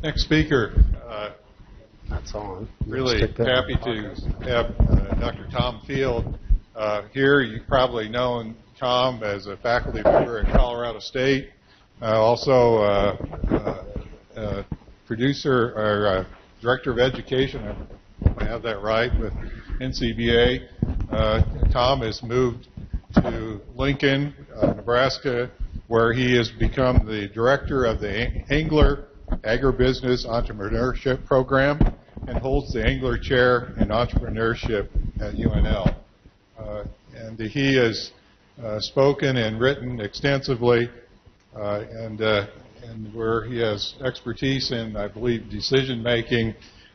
Next speaker. That's on. Really happy to have Dr. Tom Field here. You've probably known Tom as a faculty member at Colorado State, also producer or director of education. I have that right with NCBA. Tom has moved to Lincoln, Nebraska, where he has become the director of the Angler Agribusiness Entrepreneurship Program and holds the Angler Chair in Entrepreneurship at UNL. And he has spoken and written extensively, and where he has expertise in, I believe, decision making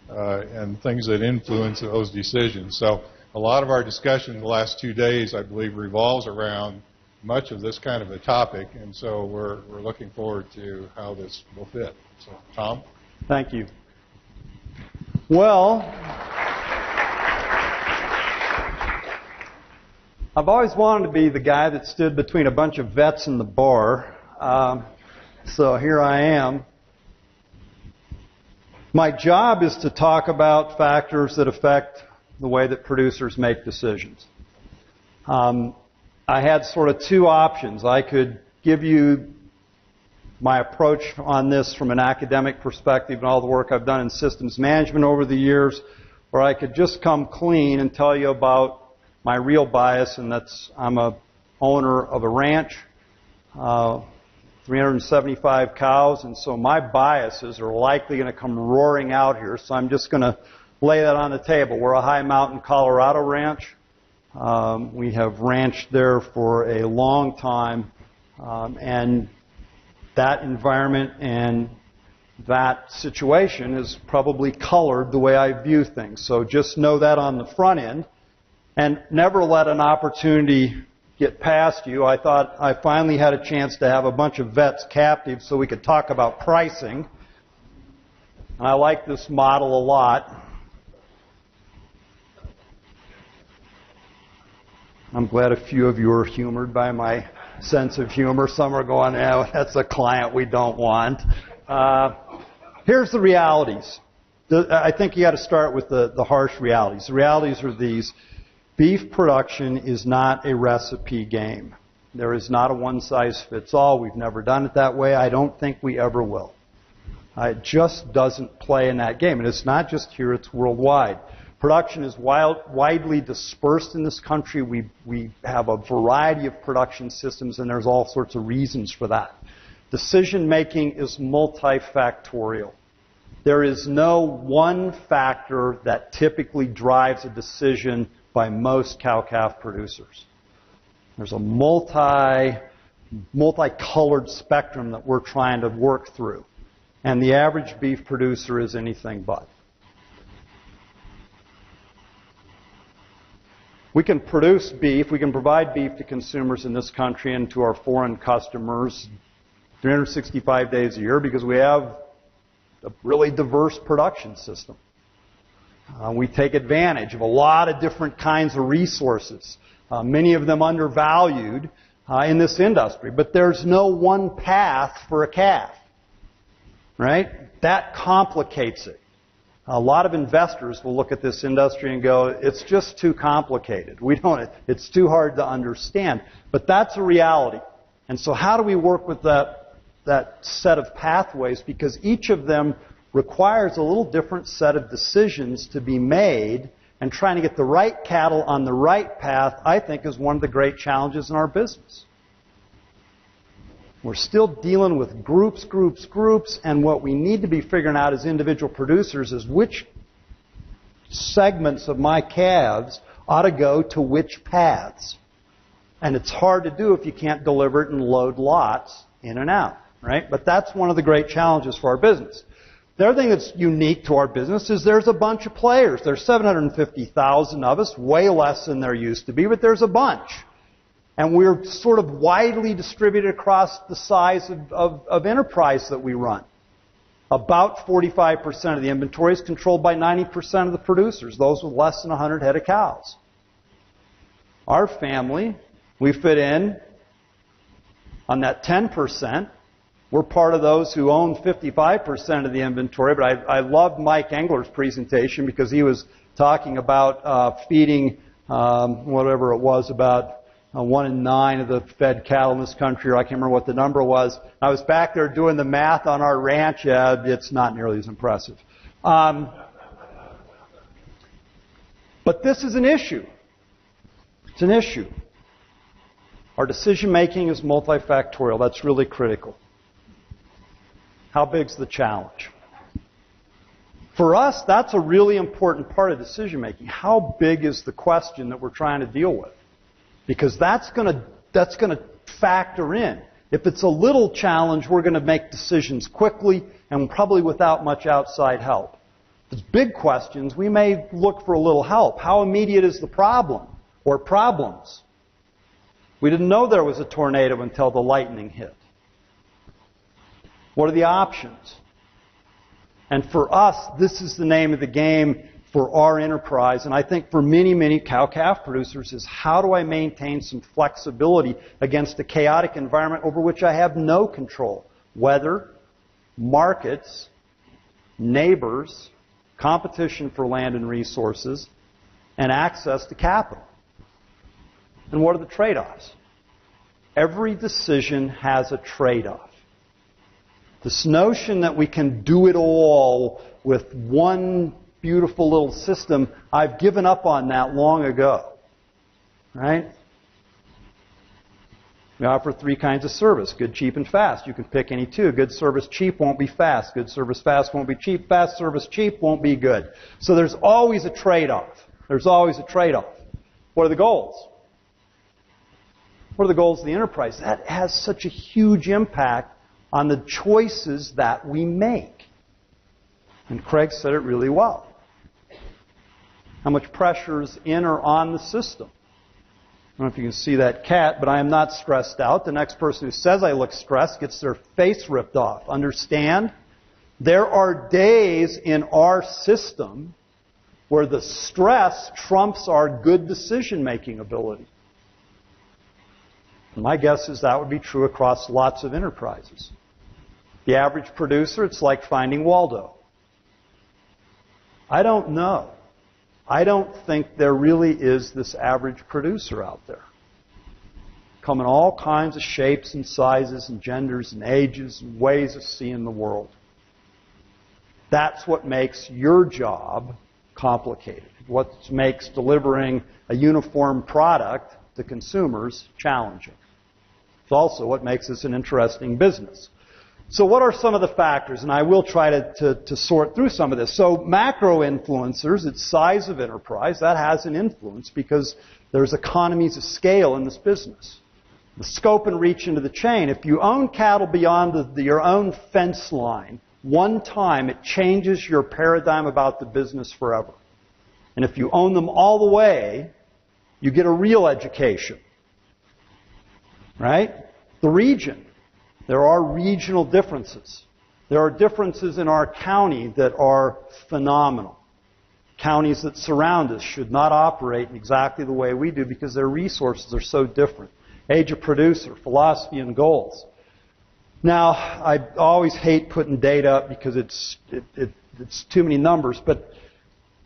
and things that influence those decisions. So a lot of our discussion in the last 2 days, I believe, revolves around much of this kind of a topic, and so we're looking forward to how this will fit. So, Tom? Thank you. Well, I've always wanted to be the guy that stood between a bunch of vets and the bar, so here I am. My job is to talk about factors that affect the way that producers make decisions. I had sort of two options. I could give you my approach on this from an academic perspective and all the work I've done in systems management over the years, or I could just come clean and tell you about my real bias, and that's I'm a owner of a ranch, 375 cows, and so my biases are likely going to come roaring out here, so I'm just going to lay that on the table. We're a high mountain Colorado ranch. We have ranched there for a long time, and that environment and that situation has probably colored the way I view things. So just know that on the front end, and never let an opportunity get past you. I thought I finally had a chance to have a bunch of vets captive so we could talk about pricing. And I like this model a lot. I'm glad a few of you are humored by my sense of humor. Some are going, "Oh, that's a client we don't want." Here's the realities. I think you got to start with the harsh realities. The realities are these. Beef production is not a recipe game. There is not a one-size-fits-all. We've never done it that way. I don't think we ever will. It just doesn't play in that game. And it's not just here, it's worldwide. Production is widely dispersed in this country. We have a variety of production systems, and there's all sorts of reasons for that. Decision-making is multifactorial. There is no one factor that typically drives a decision by most cow-calf producers. There's a multicolored spectrum that we're trying to work through. And the average beef producer is anything but. We can produce beef, we can provide beef to consumers in this country and to our foreign customers 365 days a year because we have a really diverse production system. We take advantage of a lot of different kinds of resources, many of them undervalued in this industry. But there's no one path for a calf, right? That complicates it. A lot of investors will look at this industry and go, it's just too complicated. It's too hard to understand. But that's a reality. And so how do we work with that set of pathways? Because each of them requires a little different set of decisions to be made, and trying to get the right cattle on the right path, I think, is one of the great challenges in our business. We're still dealing with groups, and what we need to be figuring out as individual producers is which segments of my calves ought to go to which paths. And it's hard to do if you can't deliver it in load lots in and out, right? But that's one of the great challenges for our business. The other thing that's unique to our business is there's a bunch of players. There's 750,000 of us, way less than there used to be, but there's a bunch. And we're sort of widely distributed across the size of enterprise that we run. About 45% of the inventory is controlled by 90% of the producers, those with less than 100 head of cows. Our family, we fit in on that 10%. We're part of those who own 55% of the inventory, but I loved Mike Engler's presentation because he was talking about feeding whatever it was, about 1 in 9 of the fed cattle in this country, or I can't remember what the number was. I was back there doing the math on our ranch. It's not nearly as impressive. But this is an issue. It's an issue. Our decision making is multifactorial. That's really critical. How big's the challenge? For us, that's a really important part of decision making. How big is the question that we're trying to deal with? Because that's going to factor in. If it's a little challenge, we're going to make decisions quickly and probably without much outside help. If it's big questions, we may look for a little help. How immediate is the problem or problems? We didn't know there was a tornado until the lightning hit. What are the options? And for us, this is the name of the game for our enterprise, and I think for many, many cow-calf producers, is how do I maintain some flexibility against a chaotic environment over which I have no control? Weather, markets, neighbors, competition for land and resources, and access to capital. And what are the trade-offs? Every decision has a trade-off. This notion that we can do it all with one beautiful little system, I've given up on that long ago. Right? We offer 3 kinds of service: good, cheap, and fast. You can pick any 2. Good service, cheap, won't be fast. Good service, fast, won't be cheap. Fast service, cheap, won't be good. So there's always a trade-off. There's always a trade-off. What are the goals? What are the goals of the enterprise? That has such a huge impact on the choices that we make. And Craig said it really well. How much pressure is in or on the system? I don't know if you can see that cat, but I am not stressed out. The next person who says I look stressed gets their face ripped off. Understand? There are days in our system where the stress trumps our good decision-making ability. And my guess is that would be true across lots of enterprises. The average producer, it's like finding Waldo. I don't know. I don't think there really is this average producer out there. Come in all kinds of shapes and sizes and genders and ages and ways of seeing the world. That's what makes your job complicated. What makes delivering a uniform product to consumers challenging. It's also what makes this an interesting business. So what are some of the factors? And I will try to sort through some of this. So macro influencers, its size of enterprise, that has an influence because there's economies of scale in this business. The scope and reach into the chain. If you own cattle beyond your own fence line, one time it changes your paradigm about the business forever. And if you own them all the way, you get a real education. Right? The region. There are regional differences. There are differences in our county that are phenomenal. Counties that surround us should not operate in exactly the way we do because their resources are so different. Age of producer, philosophy, and goals. Now, I always hate putting data up because it's too many numbers, but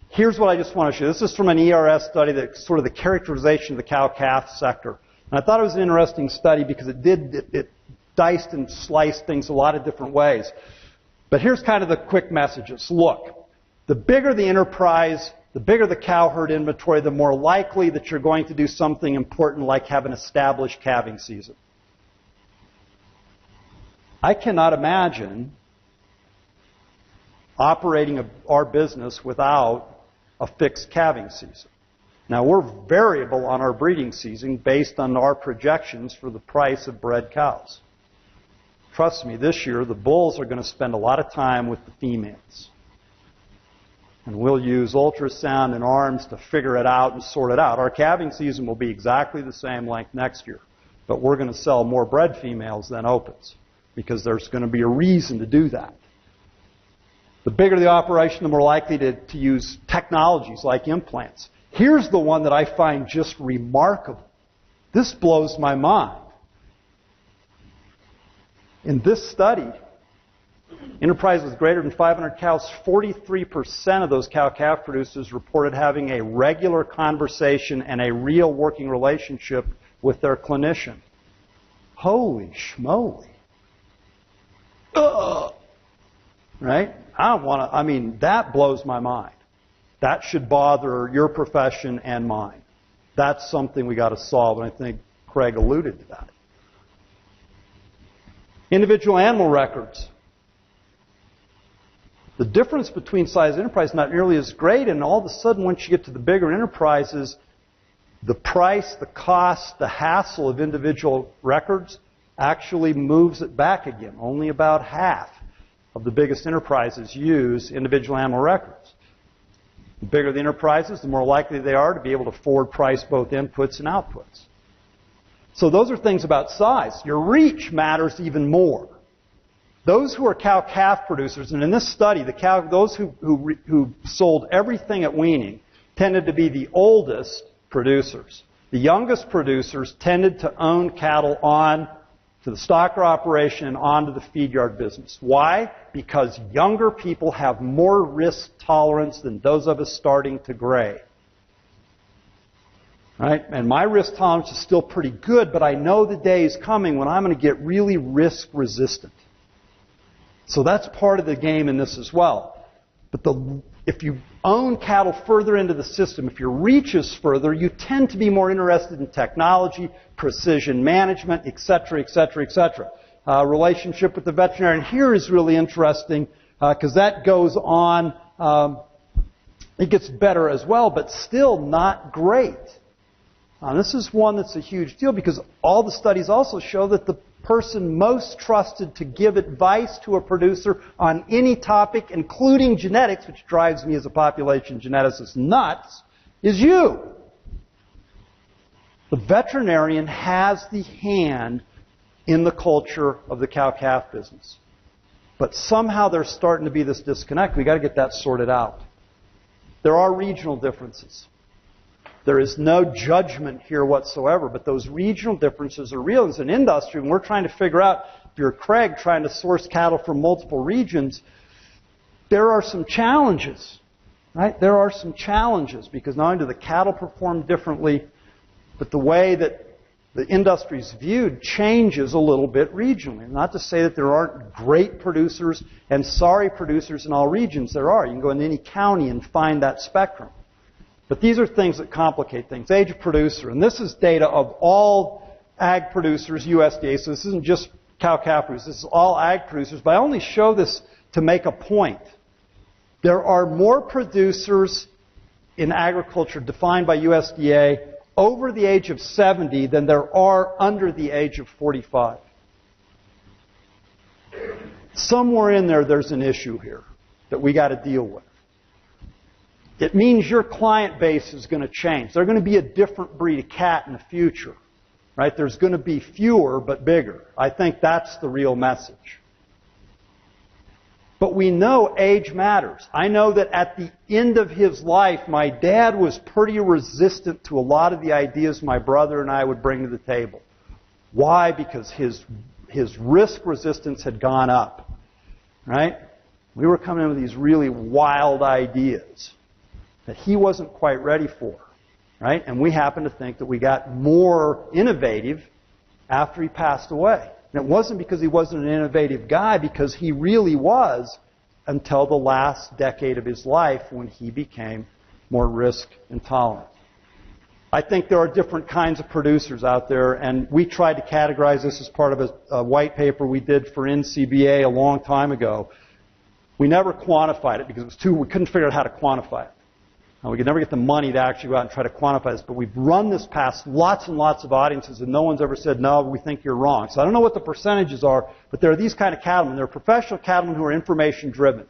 here's what I just want to show you. This is from an ERS study that's sort of the characterization of the cow-calf sector. And I thought it was an interesting study because it diced and sliced things a lot of different ways. But here's kind of the quick messages. Look, the bigger the enterprise, the bigger the cow herd inventory, the more likely that you're going to do something important like have an established calving season. I cannot imagine operating our business without a fixed calving season. Now, we're variable on our breeding season based on our projections for the price of bred cows. Trust me, this year the bulls are going to spend a lot of time with the females. And we'll use ultrasound and arms to figure it out and sort it out. Our calving season will be exactly the same length next year. But we're going to sell more bred females than opens because there's going to be a reason to do that. The bigger the operation, the more likely to use technologies like implants. Here's the one that I find just remarkable. This blows my mind. In this study, enterprises with greater than 500 cows, 43% of those cow-calf producers reported having a regular conversation and a real working relationship with their clinician. Holy schmoly. Ugh. Right? That blows my mind. That should bother your profession and mine. That's something we got to solve, and I think Craig alluded to that. Individual animal records. The difference between size enterprise is not nearly as great, and all of a sudden, once you get to the bigger enterprises, the price, the cost, the hassle of individual records actually moves it back again. Only about half of the biggest enterprises use individual animal records. The bigger the enterprises, the more likely they are to be able to forward price both inputs and outputs. So those are things about size. Your reach matters even more. Those who are cow-calf producers, and in this study, those who sold everything at weaning tended to be the oldest producers. The youngest producers tended to own cattle on to the stocker operation and onto the feed yard business. Why? Because younger people have more risk tolerance than those of us starting to gray. Right? And my risk tolerance is still pretty good, but I know the day is coming when I'm going to get really risk resistant. So that's part of the game in this as well. But if you own cattle further into the system, if your reach is further, you tend to be more interested in technology, precision management, etc., etc., etc. Relationship with the veterinarian here is really interesting because that goes on. It gets better as well, but still not great. This is one that's a huge deal because all the studies also show that the person most trusted to give advice to a producer on any topic, including genetics, which drives me as a population geneticist nuts, is you. The veterinarian has the hand in the culture of the cow-calf business. But somehow there's starting to be this disconnect. We've got to get that sorted out. There are regional differences. There is no judgment here whatsoever, but those regional differences are real. As an industry, when we're trying to figure out, if you're Craig trying to source cattle from multiple regions, there are some challenges. Right? There are some challenges because not only do the cattle perform differently, but the way that the industry is viewed changes a little bit regionally. Not to say that there aren't great producers and sorry producers in all regions. There are. You can go into any county and find that spectrum. But these are things that complicate things. Age of producer. And this is data of all ag producers, USDA. So this isn't just cow-calf producers. This is all ag producers. But I only show this to make a point. There are more producers in agriculture defined by USDA over the age of 70 than there are under the age of 45. Somewhere in there, there's an issue here that we got to deal with. It means your client base is going to change. They're going to be a different breed of cat in the future. Right? There's going to be fewer but bigger. I think that's the real message. But we know age matters. I know that at the end of his life, my dad was pretty resistant to a lot of the ideas my brother and I would bring to the table. Why? Because his risk resistance had gone up. Right? We were coming in with these really wild ideas that he wasn't quite ready for, right? And we happen to think that we got more innovative after he passed away. And it wasn't because he wasn't an innovative guy, because he really was until the last decade of his life when he became more risk intolerant. I think there are different kinds of producers out there, and we tried to categorize this as part of a white paper we did for NCBA a long time ago. We never quantified it because we couldn't figure out how to quantify it. We could never get the money to actually go out and try to quantify this, but we've run this past lots and lots of audiences, and no one's ever said, no, we think you're wrong. So I don't know what the percentages are, but there are these kind of cattlemen. There are professional cattlemen who are information-driven.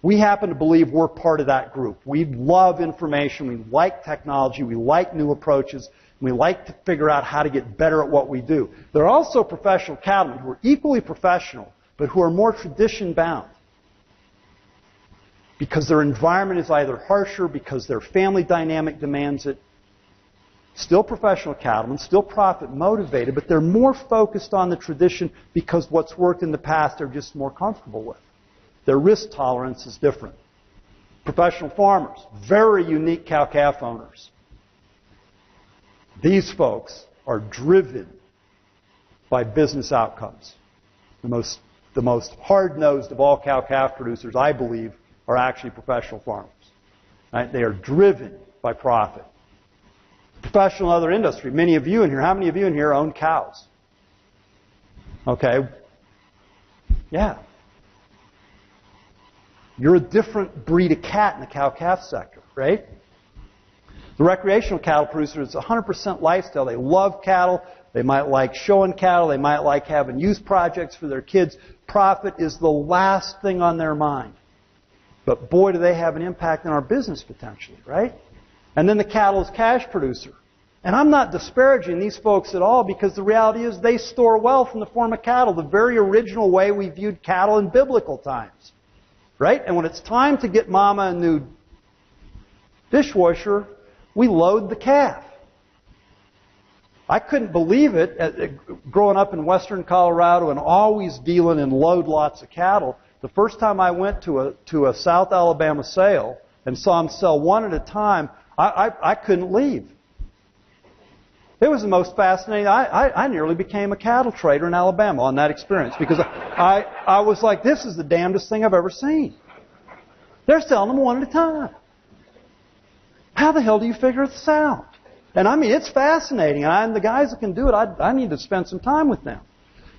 We happen to believe we're part of that group. We love information. We like technology. We like new approaches. And we like to figure out how to get better at what we do. There are also professional cattlemen who are equally professional, but who are more tradition-bound. Because their environment is either harsher, because their family dynamic demands it. Still professional cattlemen, still profit motivated, but they're more focused on the tradition because what's worked in the past they're just more comfortable with. Their risk tolerance is different. Professional farmers, very unique cow-calf owners. These folks are driven by business outcomes. The most hard-nosed of all cow-calf producers, I believe, are actually professional farmers. Right? They are driven by profit. Professional other industry. Many of you in here, how many of you in here own cows? Okay. Yeah. You're a different breed of cat in the cow-calf sector, right? The recreational cattle producer is 100% lifestyle. They love cattle. They might like showing cattle. They might like having youth projects for their kids. Profit is the last thing on their mind. But boy, do they have an impact on our business potentially, right? And then the cattle is cash producer. And I'm not disparaging these folks at all because the reality is they store wealth in the form of cattle, the very original way we viewed cattle in biblical times. Right? And when it's time to get mama a new dishwasher, we load the calf. I couldn't believe it growing up in western Colorado and always dealing in load lots of cattle. The first time I went to a South Alabama sale and saw them sell one at a time, I couldn't leave. It was the most fascinating. I nearly became a cattle trader in Alabama on that experience because I was like, this is the damnedest thing I've ever seen. They're selling them one at a time. How the hell do you figure this out? And I mean, it's fascinating. And the guys that can do it, I need to spend some time with them.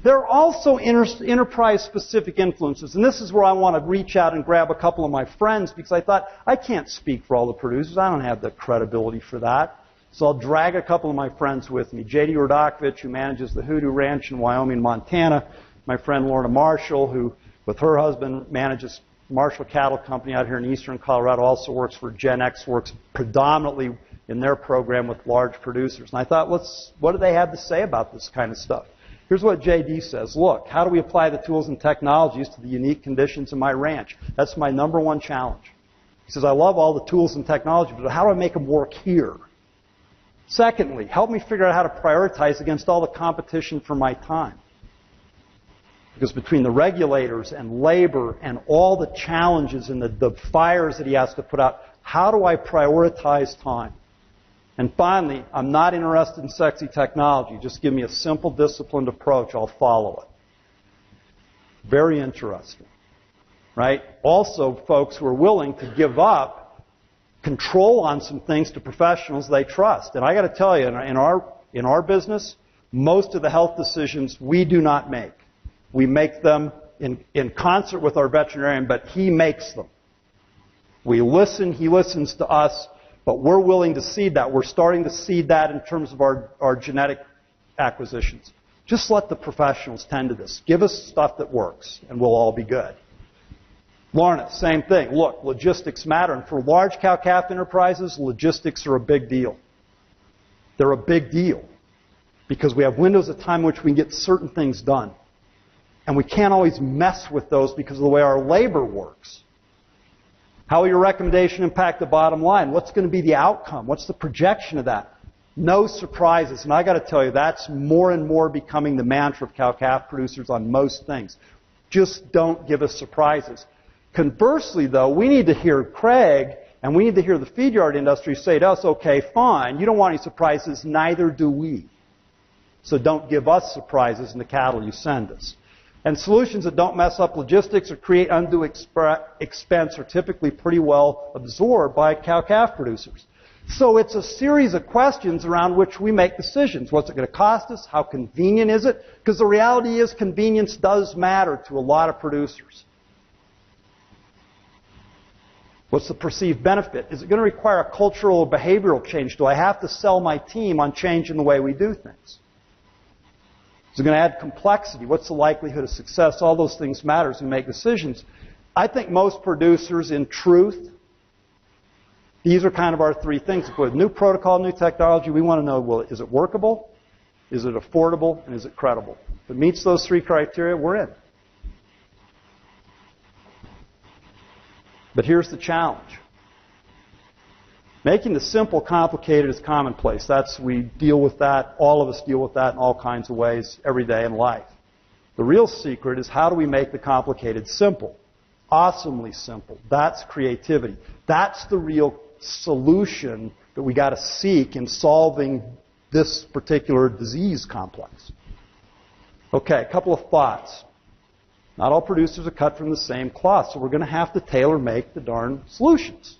There are also enterprise-specific influences. And this is where I want to reach out and grab a couple of my friends because I thought, I can't speak for all the producers. I don't have the credibility for that. So I'll drag a couple of my friends with me. J.D. Rodakovich, who manages the Hoodoo Ranch in Wyoming, Montana. My friend Lorna Marshall, who with her husband manages Marshall Cattle Company out here in eastern Colorado, also works for Gen X, works predominantly in their program with large producers. And I thought, what do they have to say about this kind of stuff? Here's what J.D. says. Look, how do we apply the tools and technologies to the unique conditions of my ranch? That's my number one challenge. He says, I love all the tools and technology, but how do I make them work here? Secondly, help me figure out how to prioritize against all the competition for my time. Because between the regulators and labor and all the challenges and the fires that he has to put out, how do I prioritize time? And finally, I'm not interested in sexy technology. Just give me a simple, disciplined approach. I'll follow it. Very interesting. Right? Also, folks who are willing to give up control on some things to professionals they trust. And I got to tell you, in our business, most of the health decisions we do not make. We make them in concert with our veterinarian, but he makes them. We listen, he listens to us, but we're willing to seed that. We're starting to seed that in terms of our genetic acquisitions. Just let the professionals tend to this. Give us stuff that works, and we'll all be good. Lorna, same thing. Look, logistics matter. And for large cow-calf enterprises, logistics are a big deal. They're a big deal because we have windows of time in which we can get certain things done. And we can't always mess with those because of the way our labor works. How will your recommendation impact the bottom line? What's going to be the outcome? What's the projection of that? No surprises. And I got to tell you, that's more and more becoming the mantra of cow-calf producers on most things. Just don't give us surprises. Conversely, though, we need to hear Craig and we need to hear the feed yard industry say to us, okay, fine, you don't want any surprises, neither do we. So don't give us surprises in the cattle you send us. And solutions that don't mess up logistics or create undue expense are typically pretty well absorbed by cow-calf producers. So it's a series of questions around which we make decisions. What's it going to cost us? How convenient is it? Because the reality is convenience does matter to a lot of producers. What's the perceived benefit? Is it going to require a cultural or behavioral change? Do I have to sell my team on changing the way we do things? Is it going to add complexity? What's the likelihood of success? All those things matter as we make decisions. I think most producers, in truth, these are kind of our three things. With new protocol, new technology, we want to know, well, is it workable? Is it affordable? And is it credible? If it meets those three criteria, we're in. But here's the challenge. Making the simple complicated is commonplace. We deal with that. All of us deal with that in all kinds of ways every day in life. The real secret is how do we make the complicated simple? Awesomely simple. That's creativity. That's the real solution that we got to seek in solving this particular disease complex. Okay, a couple of thoughts. Not all producers are cut from the same cloth, so we're going to have to tailor-make the darn solutions.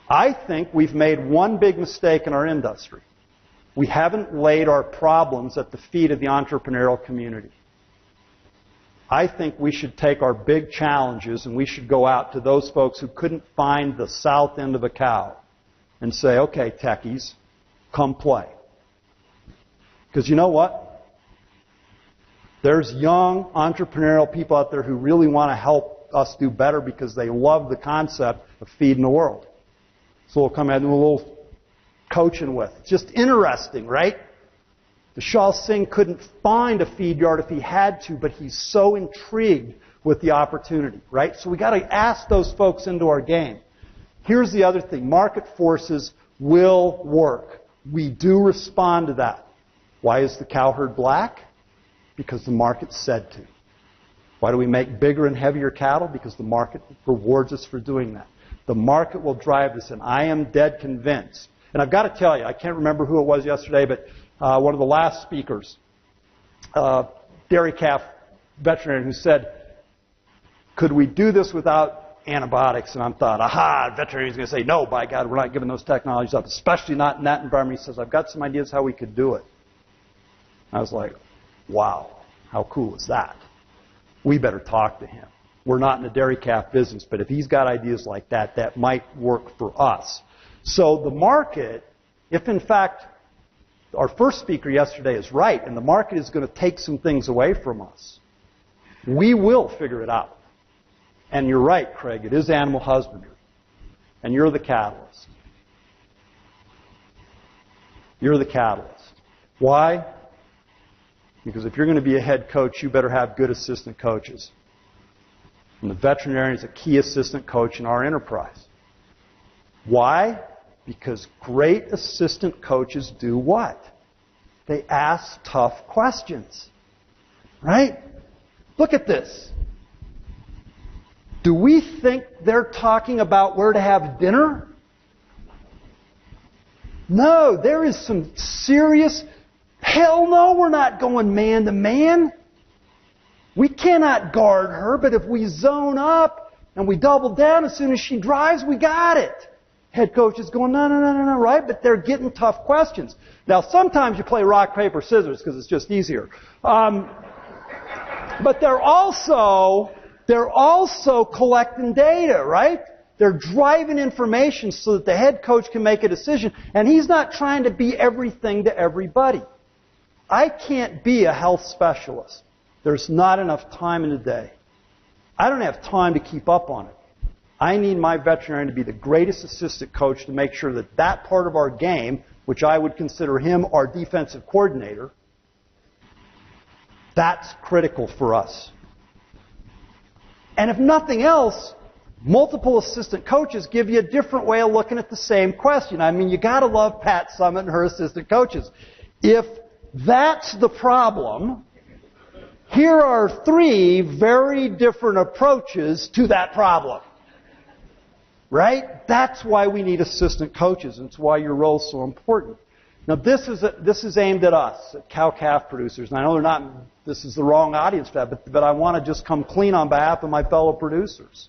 I think we've made one big mistake in our industry. We haven't laid our problems at the feet of the entrepreneurial community. I think we should take our big challenges and we should go out to those folks who couldn't find the south end of a cow and say, okay, techies, come play. Because you know what? There's young entrepreneurial people out there who really want to help us do better because they love the concept of feeding the world. So we'll come in and do a little coaching with. It's just interesting, right? The Shah Singh couldn't find a feed yard if he had to, but he's so intrigued with the opportunity, right? So we got to ask those folks into our game. Here's the other thing. Market forces will work. We do respond to that. Why is the cow herd black? Because the market said to. Why do we make bigger and heavier cattle? Because the market rewards us for doing that. The market will drive this, and I am dead convinced. And I've got to tell you, I can't remember who it was yesterday, but one of the last speakers, dairy calf veterinarian, who said, could we do this without antibiotics? And I thought, aha, the veterinarian's going to say, no, by God, we're not giving those technologies up, especially not in that environment. He says, I've got some ideas how we could do it. I was like, wow, how cool is that? We better talk to him. We're not in the dairy calf business, but if he's got ideas like that, that might work for us. So the market, if in fact our first speaker yesterday is right, and the market is going to take some things away from us, we will figure it out. And you're right, Craig, it is animal husbandry. And you're the catalyst. You're the catalyst. Why? Because if you're going to be a head coach, you better have good assistant coaches. And the veterinarian is a key assistant coach in our enterprise. Why? Because great assistant coaches do what? They ask tough questions. Right? Look at this. Do we think they're talking about where to have dinner? No, there is some serious... Hell no, we're not going man to man. We cannot guard her, but if we zone up and we double down as soon as she drives, we got it. Head coach is going, no, right? But they're getting tough questions. Now, sometimes you play rock, paper, scissors because it's just easier. But they're also collecting data, right? They're driving information so that the head coach can make a decision. And he's not trying to be everything to everybody. I can't be a health specialist. There's not enough time in the day. I don't have time to keep up on it. I need my veterinarian to be the greatest assistant coach to make sure that that part of our game, which I would consider him our defensive coordinator, that's critical for us. And if nothing else, multiple assistant coaches give you a different way of looking at the same question. I mean, you got to love Pat Summitt and her assistant coaches. If that's the problem, here are 3 very different approaches to that problem. Right? That's why we need assistant coaches. And it's why your role is so important. Now, this is aimed at us, at cow-calf producers. And I know this is the wrong audience for that, but I want to just come clean on behalf of my fellow producers.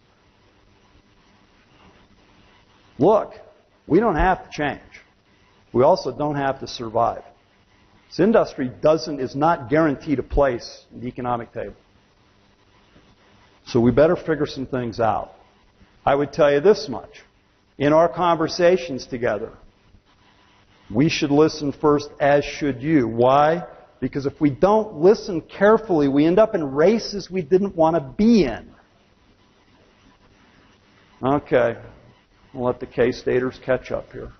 Look, we don't have to change. We also don't have to survive. This industry is not guaranteed a place in the economic table. So we better figure some things out. I would tell you this much. In our conversations together, we should listen first, as should you. Why? Because if we don't listen carefully, we end up in races we didn't want to be in. Okay. We'll let the K-Staters catch up here.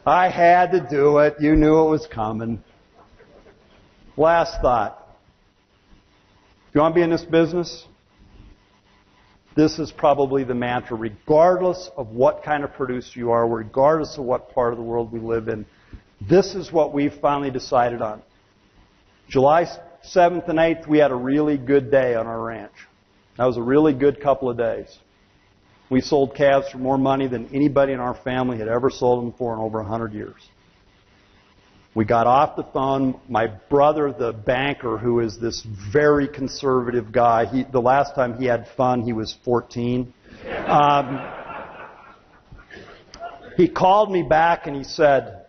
I had to do it. You knew it was coming. Last thought. If you want to be in this business, this is probably the mantra, regardless of what kind of producer you are, regardless of what part of the world we live in. This is what we've finally decided on. July 7th and 8th, we had a really good day on our ranch. That was a really good couple of days. We sold calves for more money than anybody in our family had ever sold them for in over 100 years. We got off the phone. My brother, the banker, who is this very conservative guy, the last time he had fun, he was 14. He called me back and he said,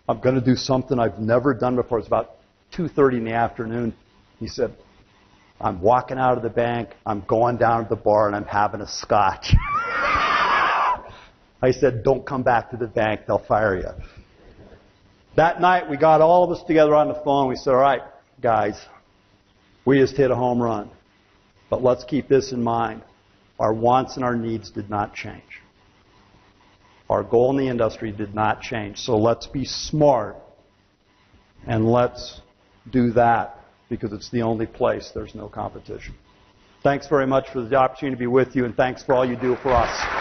I'm going to do something I've never done before. It's about 2:30 in the afternoon. He said, I'm walking out of the bank, I'm going down to the bar, and I'm having a scotch. I said, don't come back to the bank, they'll fire you. That night, we got all of us together on the phone. We said, all right, guys, we just hit a home run. But let's keep this in mind. Our wants and our needs did not change. Our goal in the industry did not change. So let's be smart and let's do that because it's the only place there's no competition. Thanks very much for the opportunity to be with you, and thanks for all you do for us.